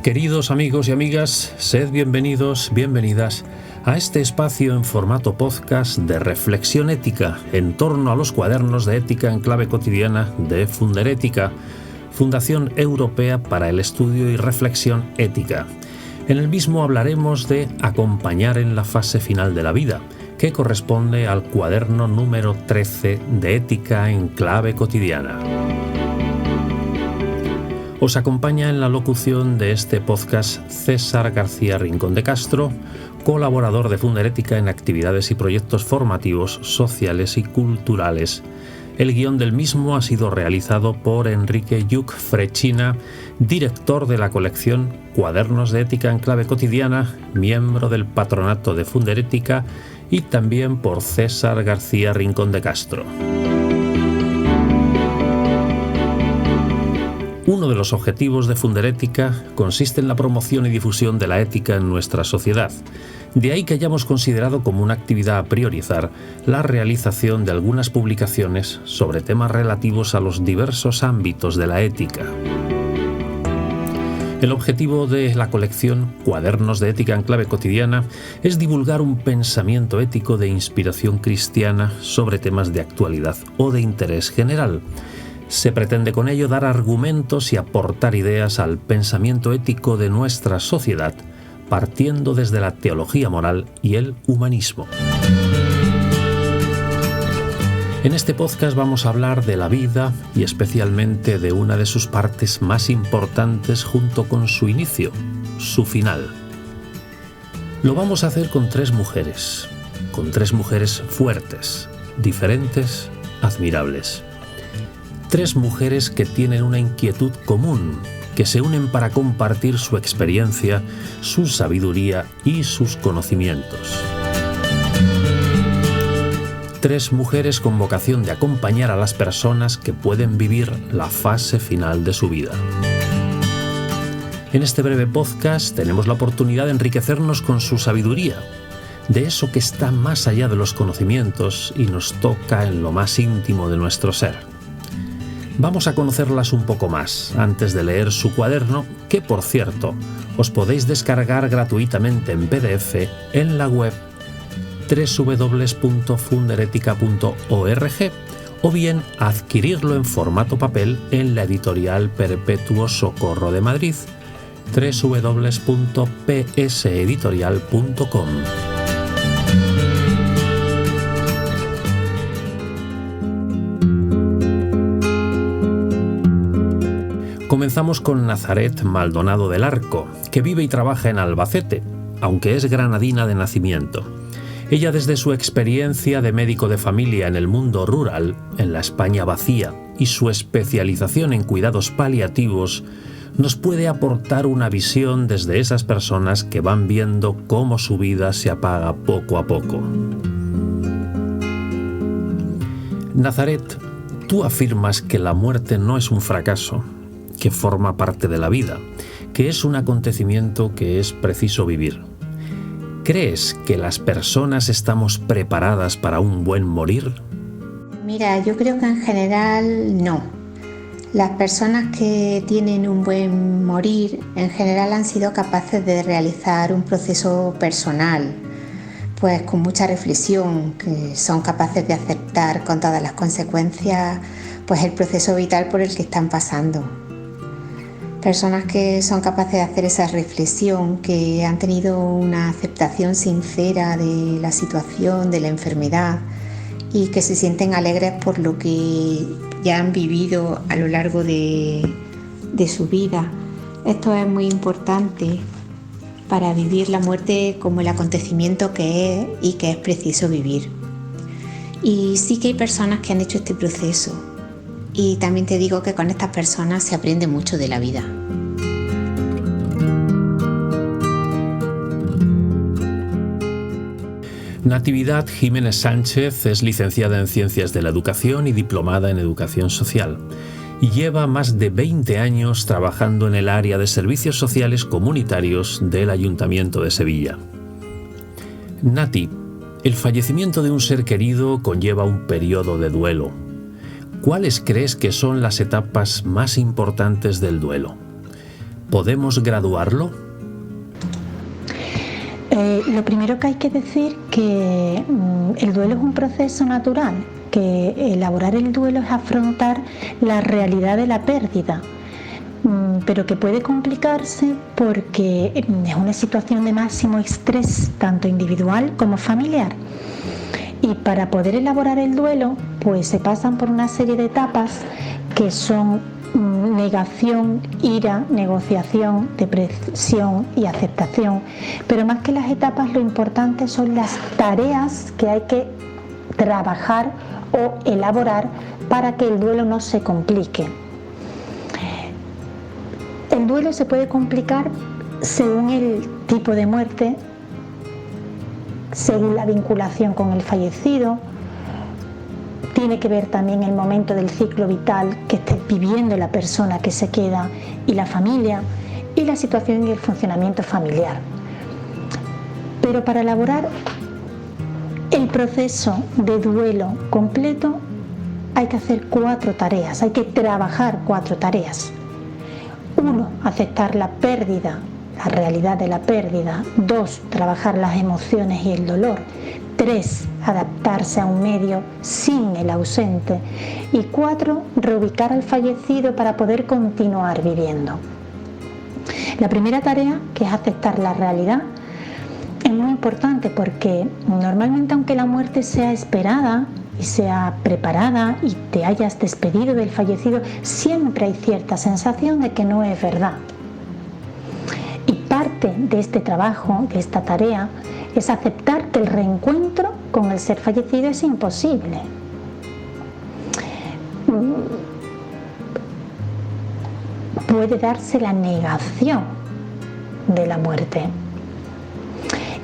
Queridos amigos y amigas, sed bienvenidos, bienvenidas a este espacio en formato podcast de reflexión ética en torno a los cuadernos de ética en clave cotidiana de Funderética, Fundación Europea para el Estudio y Reflexión Ética. En el mismo hablaremos de acompañar en la fase final de la vida, que corresponde al cuaderno número 13 de ética en clave cotidiana. Os acompaña en la locución de este podcast César García Rincón de Castro, colaborador de Funderética en actividades y proyectos formativos, sociales y culturales. El guión del mismo ha sido realizado por Enrique Lluch Frechina, director de la colección Cuadernos de Ética en Clave Cotidiana, miembro del patronato de Funderética, y también por César García Rincón de Castro. Uno de los objetivos de Funderética consiste en la promoción y difusión de la ética en nuestra sociedad. De ahí que hayamos considerado como una actividad a priorizar la realización de algunas publicaciones sobre temas relativos a los diversos ámbitos de la ética. El objetivo de la colección Cuadernos de Ética en Clave Cotidiana es divulgar un pensamiento ético de inspiración cristiana sobre temas de actualidad o de interés general. Se pretende con ello dar argumentos y aportar ideas al pensamiento ético de nuestra sociedad, partiendo desde la teología moral y el humanismo. En este podcast vamos a hablar de la vida y especialmente de una de sus partes más importantes junto con su inicio, su final. Lo vamos a hacer con tres mujeres fuertes, diferentes, admirables. Tres mujeres que tienen una inquietud común, que se unen para compartir su experiencia, su sabiduría y sus conocimientos. Tres mujeres con vocación de acompañar a las personas que pueden vivir la fase final de su vida. En este breve podcast tenemos la oportunidad de enriquecernos con su sabiduría, de eso que está más allá de los conocimientos y nos toca en lo más íntimo de nuestro ser. Vamos a conocerlas un poco más antes de leer su cuaderno, que por cierto, os podéis descargar gratuitamente en PDF en la web www.funderetica.org o bien adquirirlo en formato papel en la editorial Perpetuo Socorro de Madrid, www.pseditorial.com. Comenzamos con Nazaret Maldonado del Arco, que vive y trabaja en Albacete, aunque es granadina de nacimiento. Ella, desde su experiencia de médico de familia en el mundo rural, en la España vacía, y su especialización en cuidados paliativos, nos puede aportar una visión desde esas personas que van viendo cómo su vida se apaga poco a poco. Nazaret, tú afirmas que la muerte no es un fracaso, que forma parte de la vida, que es un acontecimiento que es preciso vivir. ¿Crees que las personas estamos preparadas para un buen morir? Mira, yo creo que en general no. Las personas que tienen un buen morir en general han sido capaces de realizar un proceso personal, pues con mucha reflexión, que son capaces de aceptar con todas las consecuencias pues el proceso vital por el que están pasando. Personas que son capaces de hacer esa reflexión, que han tenido una aceptación sincera de la situación, de la enfermedad y que se sienten alegres por lo que ya han vivido a lo largo de su vida. Esto es muy importante para vivir la muerte como el acontecimiento que es y que es preciso vivir. Y sí que hay personas que han hecho este proceso. Y también te digo que con estas personas se aprende mucho de la vida. Natividad Jiménez Sánchez es licenciada en Ciencias de la Educación y diplomada en Educación Social. Y lleva más de 20 años trabajando en el área de servicios sociales comunitarios del Ayuntamiento de Sevilla. Nati, el fallecimiento de un ser querido conlleva un periodo de duelo. ¿Cuáles crees que son las etapas más importantes del duelo? ¿Podemos graduarlo? Lo primero que hay que decir que el duelo es un proceso natural, que elaborar el duelo es afrontar la realidad de la pérdida, pero que puede complicarse porque es una situación de máximo estrés, tanto individual como familiar. Y para poder elaborar el duelo, pues se pasan por una serie de etapas que son negación, ira, negociación, depresión y aceptación. Pero más que las etapas, lo importante son las tareas que hay que trabajar o elaborar para que el duelo no se complique. El duelo se puede complicar según el tipo de muerte, según la vinculación con el fallecido. Tiene que ver también el momento del ciclo vital que esté viviendo la persona que se queda y la familia, y la situación y el funcionamiento familiar. Pero para elaborar el proceso de duelo completo hay que hacer 4 tareas, hay que trabajar 4 tareas. 1, aceptar la pérdida, la realidad de la pérdida. 2, trabajar las emociones y el dolor. 3, adaptarse a un medio sin el ausente. Y 4, reubicar al fallecido para poder continuar viviendo. La primera tarea, que es aceptar la realidad, es muy importante porque normalmente, aunque la muerte sea esperada y sea preparada y te hayas despedido del fallecido, siempre hay cierta sensación de que no es verdad. Y parte de este trabajo, de esta tarea, es aceptar que el reencuentro con el ser fallecido es imposible. Puede darse la negación de la muerte.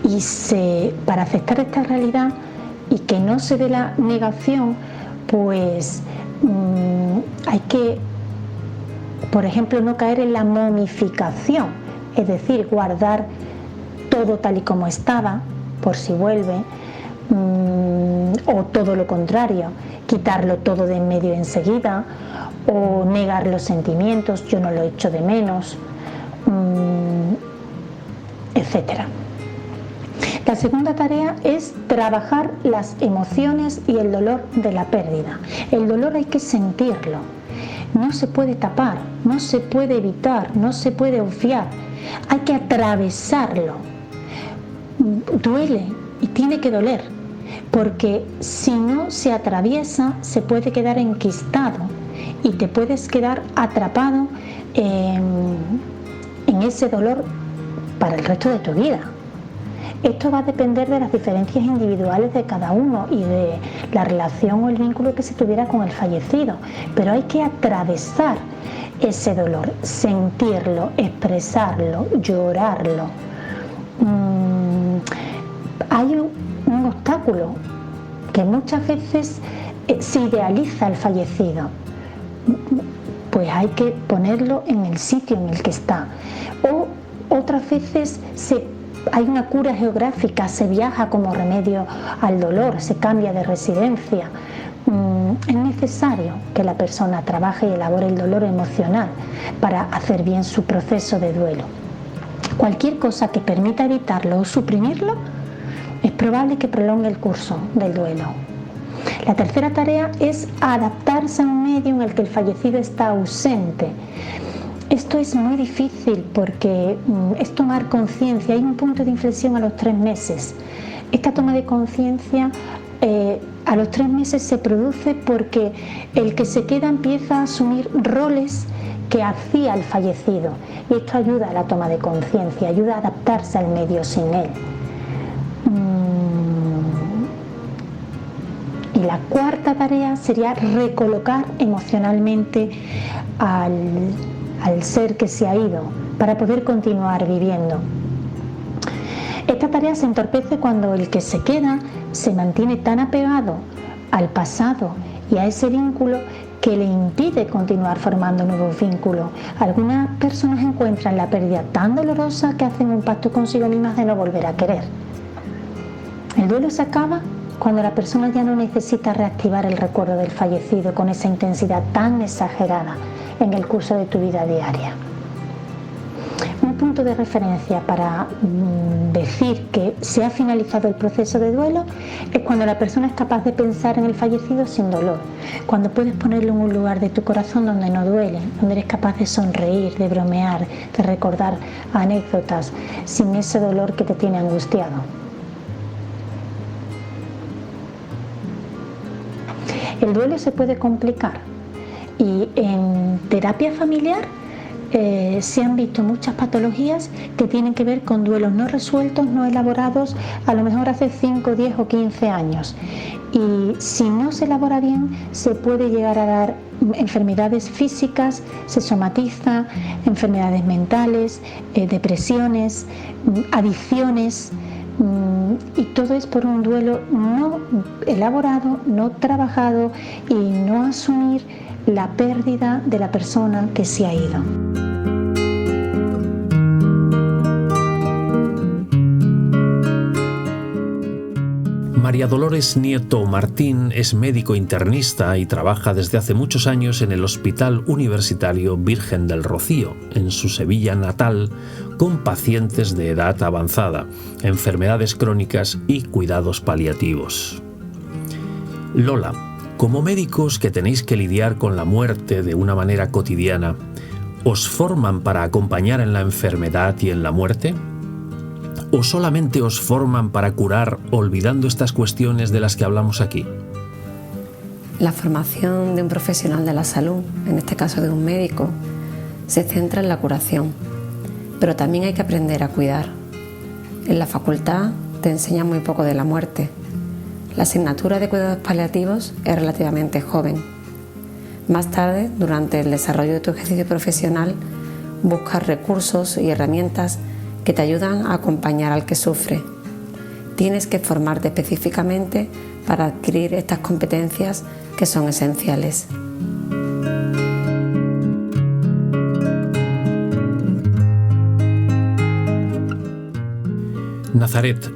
Y para aceptar esta realidad y que no se dé la negación, pues hay que, por ejemplo, no caer en la momificación, es decir, guardar todo tal y como estaba por si vuelve, o todo lo contrario, quitarlo todo de en medio enseguida, o negar los sentimientos, yo no lo echo de menos, etcétera. La segunda tarea es trabajar las emociones y el dolor de la pérdida. El dolor hay que sentirlo, no se puede tapar, no se puede evitar, no se puede obviar, hay que atravesarlo. Duele y tiene que doler, porque si no se atraviesa se puede quedar enquistado y te puedes quedar atrapado en ese dolor para el resto de tu vida. Esto va a depender de las diferencias individuales de cada uno y de la relación o el vínculo que se tuviera con el fallecido, pero hay que atravesar ese dolor, sentirlo, expresarlo, llorarlo. Hay un obstáculo que muchas veces se idealiza al fallecido, pues hay que ponerlo en el sitio en el que está, o otras veces hay una cura geográfica, se viaja como remedio al dolor, se cambia de residencia. Es necesario que la persona trabaje y elabore el dolor emocional para hacer bien su proceso de duelo. Cualquier cosa que permita evitarlo o suprimirlo es probable que prolongue el curso del duelo. La tercera tarea es adaptarse a un medio en el que el fallecido está ausente. Esto es muy difícil porque es tomar conciencia. Hay un punto de inflexión a los 3 meses. Esta toma de conciencia a los 3 meses se produce porque el que se queda empieza a asumir roles que hacía el fallecido, y esto ayuda a la toma de conciencia, ayuda a adaptarse al medio sin él. Y la cuarta tarea sería recolocar emocionalmente al ser que se ha ido para poder continuar viviendo. Esta tarea se entorpece cuando el que se queda se mantiene tan apegado al pasado y a ese vínculo que le impide continuar formando nuevos vínculos. Algunas personas encuentran la pérdida tan dolorosa que hacen un pacto consigo mismas de no volver a querer. El duelo se acaba cuando la persona ya no necesita reactivar el recuerdo del fallecido con esa intensidad tan exagerada en el curso de tu vida diaria. punto de referencia para decir que se ha finalizado el proceso de duelo es cuando la persona es capaz de pensar en el fallecido sin dolor, cuando puedes ponerlo en un lugar de tu corazón donde no duele, donde eres capaz de sonreír, de bromear, de recordar anécdotas sin ese dolor que te tiene angustiado. El duelo se puede complicar y en terapia familiar se han visto muchas patologías que tienen que ver con duelos no resueltos, no elaborados, a lo mejor hace 5, 10 o 15 años. Y si no se elabora bien, se puede llegar a dar enfermedades físicas, se somatiza, enfermedades mentales, depresiones, adicciones, y todo es por un duelo no elaborado, no trabajado y no asumir la pérdida de la persona que se ha ido. María Dolores Nieto Martín es médico internista y trabaja desde hace muchos años en el Hospital Universitario Virgen del Rocío, en su Sevilla natal, con pacientes de edad avanzada, enfermedades crónicas y cuidados paliativos. Lola, como médicos que tenéis que lidiar con la muerte de una manera cotidiana, ¿os forman para acompañar en la enfermedad y en la muerte? ¿O solamente os forman para curar olvidando estas cuestiones de las que hablamos aquí? La formación de un profesional de la salud, en este caso de un médico, se centra en la curación, pero también hay que aprender a cuidar. En la facultad te enseñan muy poco de la muerte. La asignatura de cuidados paliativos es relativamente joven. Más tarde, durante el desarrollo de tu ejercicio profesional, buscas recursos y herramientas que te ayudan a acompañar al que sufre. Tienes que formarte específicamente para adquirir estas competencias que son esenciales. Nazaret,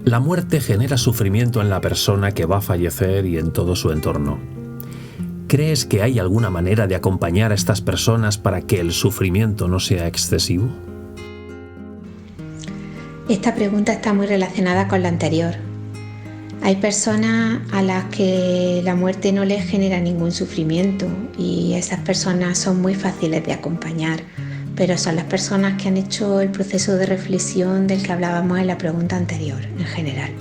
la muerte genera sufrimiento en la persona que va a fallecer y en todo su entorno. ¿Crees que hay alguna manera de acompañar a estas personas para que el sufrimiento no sea excesivo? Esta pregunta está muy relacionada con la anterior. Hay personas a las que la muerte no les genera ningún sufrimiento y esas personas son muy fáciles de acompañar, pero son las personas que han hecho el proceso de reflexión del que hablábamos en la pregunta anterior, en general.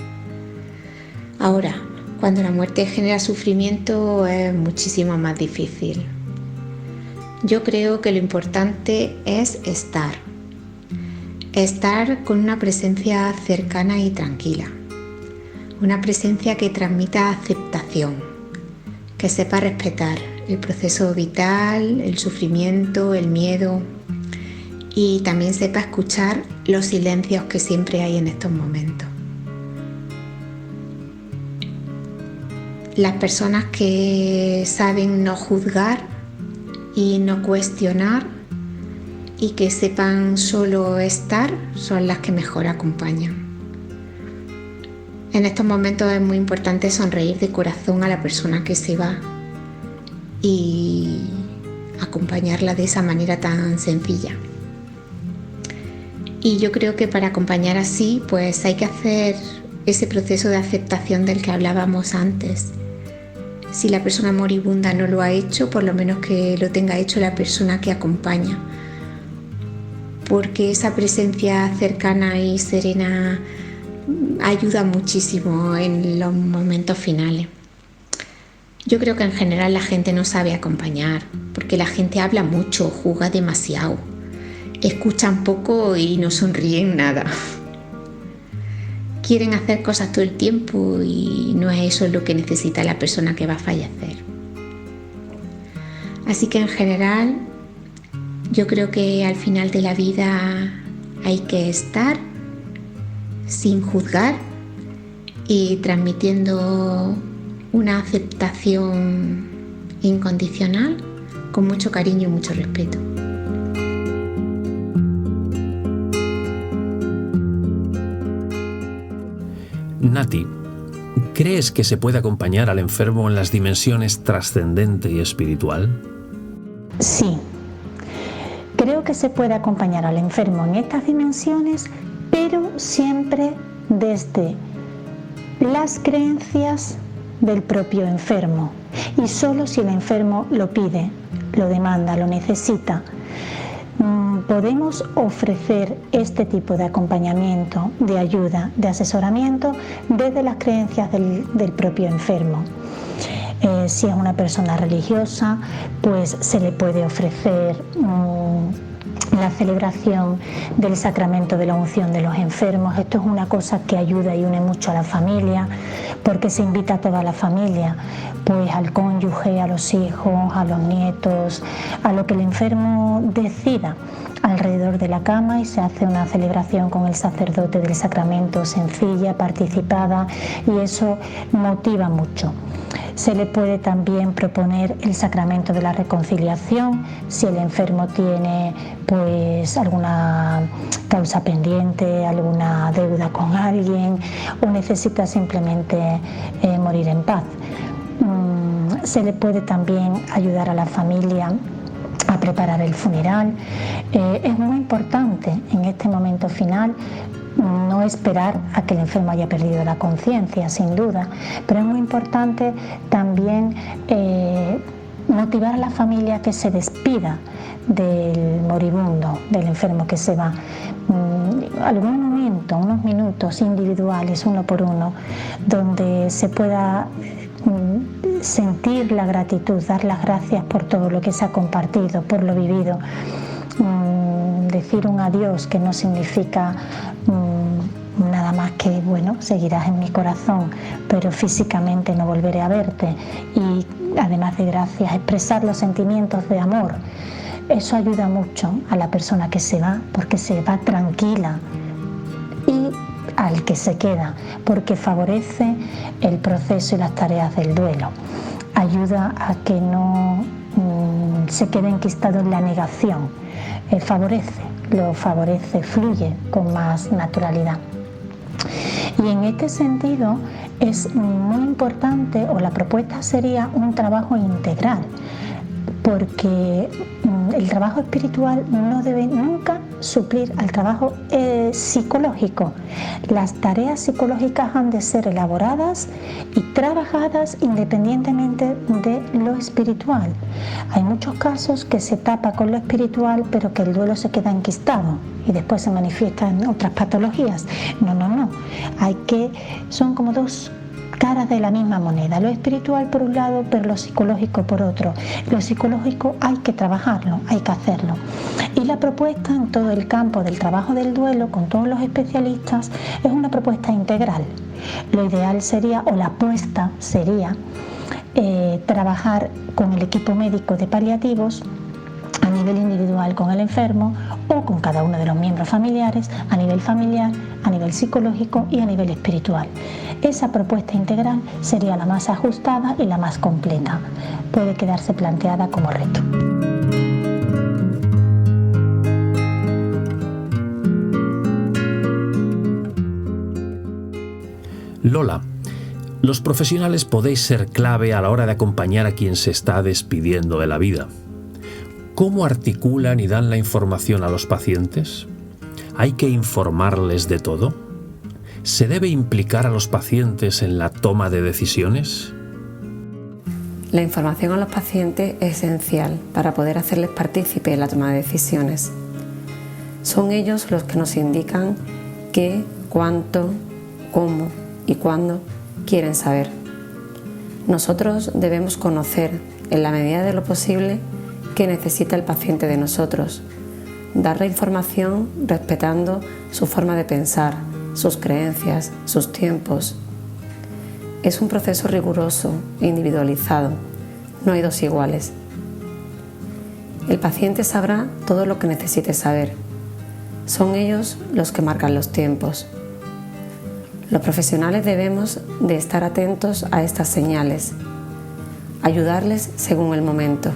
Ahora, cuando la muerte genera sufrimiento es muchísimo más difícil. Yo creo que lo importante es estar con una presencia cercana y tranquila, una presencia que transmita aceptación, que sepa respetar el proceso vital, el sufrimiento, el miedo y también sepa escuchar los silencios que siempre hay en estos momentos. Las personas que saben no juzgar y no cuestionar y que sepan solo estar son las que mejor acompañan. En estos momentos es muy importante sonreír de corazón a la persona que se va y acompañarla de esa manera tan sencilla. Y yo creo que para acompañar así, pues hay que hacer ese proceso de aceptación del que hablábamos antes. Si la persona moribunda no lo ha hecho, por lo menos que lo tenga hecho la persona que acompaña, porque esa presencia cercana y serena ayuda muchísimo en los momentos finales. Yo creo que en general la gente no sabe acompañar, porque la gente habla mucho, juega demasiado, escuchan poco y no sonríen nada. Quieren hacer cosas todo el tiempo y no es eso lo que necesita la persona que va a fallecer. Así que en general, yo creo que al final de la vida hay que estar sin juzgar y transmitiendo una aceptación incondicional con mucho cariño y mucho respeto. Nati, ¿crees que se puede acompañar al enfermo en las dimensiones trascendente y espiritual? Sí. Creo que se puede acompañar al enfermo en estas dimensiones, pero siempre desde las creencias del propio enfermo y solo si el enfermo lo pide, lo demanda, lo necesita. Podemos ofrecer este tipo de acompañamiento, de ayuda, de asesoramiento desde las creencias del propio enfermo. Si es una persona religiosa, pues se le puede ofrecer la celebración del sacramento de la unción de los enfermos. Esto es una cosa que ayuda y une mucho a la familia, porque se invita a toda la familia, pues al cónyuge, a los hijos, a los nietos, a lo que el enfermo decida alrededor de la cama, y se hace una celebración con el sacerdote del sacramento sencilla, participada, y eso motiva mucho. Se le puede también proponer el sacramento de la reconciliación si el enfermo tiene pues alguna causa pendiente, alguna deuda con alguien o necesita simplemente morir en paz. Se le puede también ayudar a la familia a preparar el funeral. Es muy importante en este momento final no esperar a que el enfermo haya perdido la conciencia, sin duda, pero es muy importante también motivar a la familia a que se despida del moribundo, del enfermo que se va. Algún momento, unos minutos individuales, uno por uno, donde se pueda sentir la gratitud, dar las gracias por todo lo que se ha compartido, por lo vivido. Decir un adiós que no significa nada más que, bueno, seguirás en mi corazón, pero físicamente no volveré a verte, y además de gracias, expresar los sentimientos de amor. Eso ayuda mucho a la persona que se va, porque se va tranquila, y al que se queda, porque favorece el proceso y las tareas del duelo. Ayuda a que no se quede enquistado en la negación. Lo favorece, fluye con más naturalidad. Y en este sentido es muy importante, o la propuesta sería un trabajo integral, porque el trabajo espiritual no debe nunca suplir al trabajo psicológico. Las tareas psicológicas han de ser elaboradas y trabajadas independientemente de lo espiritual. Hay muchos casos que se tapa con lo espiritual, pero que el duelo se queda enquistado y después se manifiesta en otras patologías. No. Son como dos caras de la misma moneda, lo espiritual por un lado, pero lo psicológico por otro. Lo psicológico hay que trabajarlo, hay que hacerlo. Y la propuesta en todo el campo del trabajo del duelo, con todos los especialistas, es una propuesta integral. Lo ideal sería, o la apuesta sería, trabajar con el equipo médico de paliativos a nivel individual con el enfermo, o con cada uno de los miembros familiares, a nivel familiar, a nivel psicológico y a nivel espiritual. Esa propuesta integral sería la más ajustada y la más completa. Puede quedarse planteada como reto. Lola, los profesionales podéis ser clave a la hora de acompañar a quien se está despidiendo de la vida. ¿Cómo articulan y dan la información a los pacientes? ¿Hay que informarles de todo? ¿Se debe implicar a los pacientes en la toma de decisiones? La información a los pacientes es esencial para poder hacerles partícipe en la toma de decisiones. Son ellos los que nos indican qué, cuánto, cómo y cuándo quieren saber. Nosotros debemos conocer, en la medida de lo posible, qué necesita el paciente de nosotros, dar la información respetando su forma de pensar, sus creencias, sus tiempos. Es un proceso riguroso e individualizado, no hay dos iguales. El paciente sabrá todo lo que necesite saber. Son ellos los que marcan los tiempos. Los profesionales debemos de estar atentos a estas señales, ayudarles según el momento.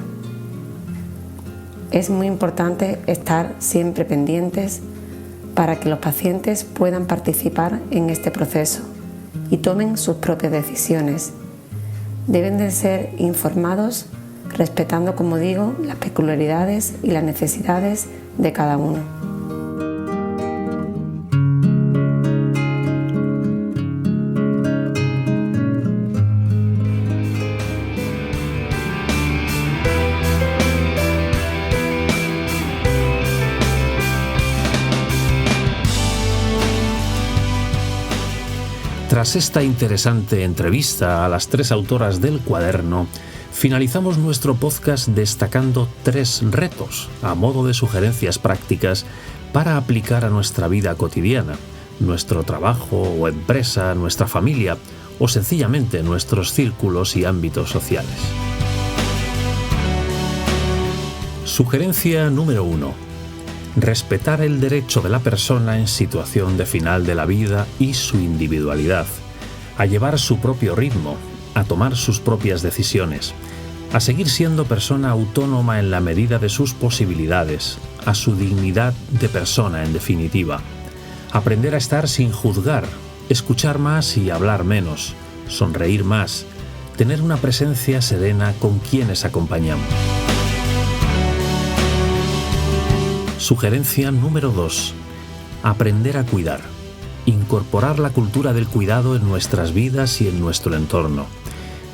Es muy importante estar siempre pendientes para que los pacientes puedan participar en este proceso y tomen sus propias decisiones. Deben de ser informados respetando, como digo, las peculiaridades y las necesidades de cada uno. Tras esta interesante entrevista a las 3 autoras del cuaderno, finalizamos nuestro podcast destacando 3 retos a modo de sugerencias prácticas para aplicar a nuestra vida cotidiana, nuestro trabajo o empresa, nuestra familia o sencillamente nuestros círculos y ámbitos sociales. Sugerencia número 1. Respetar el derecho de la persona en situación de final de la vida y su individualidad, a llevar su propio ritmo, a tomar sus propias decisiones, a seguir siendo persona autónoma en la medida de sus posibilidades, a su dignidad de persona en definitiva, aprender a estar sin juzgar, escuchar más y hablar menos, sonreír más, tener una presencia serena con quienes acompañamos. Sugerencia número 2. Aprender a cuidar. Incorporar la cultura del cuidado en nuestras vidas y en nuestro entorno.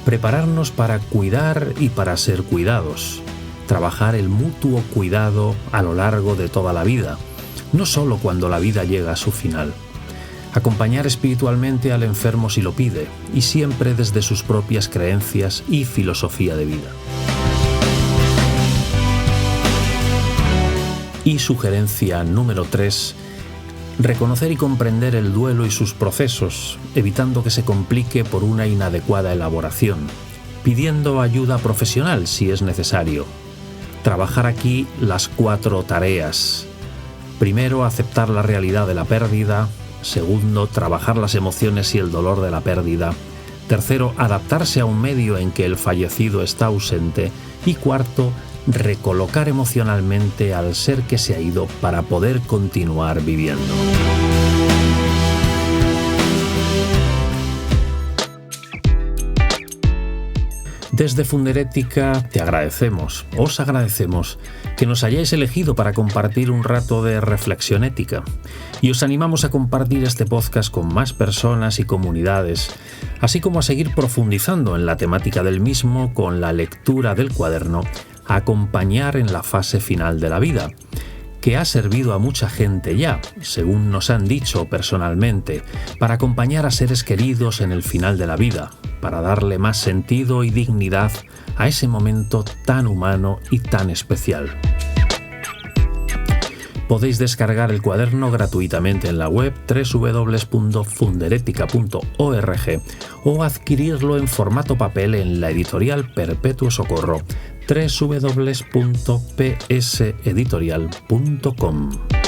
Prepararnos para cuidar y para ser cuidados. Trabajar el mutuo cuidado a lo largo de toda la vida, no solo cuando la vida llega a su final. Acompañar espiritualmente al enfermo si lo pide, y siempre desde sus propias creencias y filosofía de vida. Y sugerencia número 3, reconocer y comprender el duelo y sus procesos, evitando que se complique por una inadecuada elaboración, pidiendo ayuda profesional si es necesario. Trabajar aquí las 4 tareas. Primero, aceptar la realidad de la pérdida. Segundo, trabajar las emociones y el dolor de la pérdida. Tercero, adaptarse a un medio en que el fallecido está ausente. Y cuarto, recolocar emocionalmente al ser que se ha ido para poder continuar viviendo. Desde Funderética os agradecemos que nos hayáis elegido para compartir un rato de reflexión ética, y os animamos a compartir este podcast con más personas y comunidades, así como a seguir profundizando en la temática del mismo con la lectura del cuaderno Acompañar en la fase final de la vida, que ha servido a mucha gente ya, según nos han dicho personalmente, para acompañar a seres queridos en el final de la vida, para darle más sentido y dignidad a ese momento tan humano y tan especial. Podéis descargar el cuaderno gratuitamente en la web www.funderetica.org o adquirirlo en formato papel en la editorial Perpetuo Socorro, www.pseditorial.com.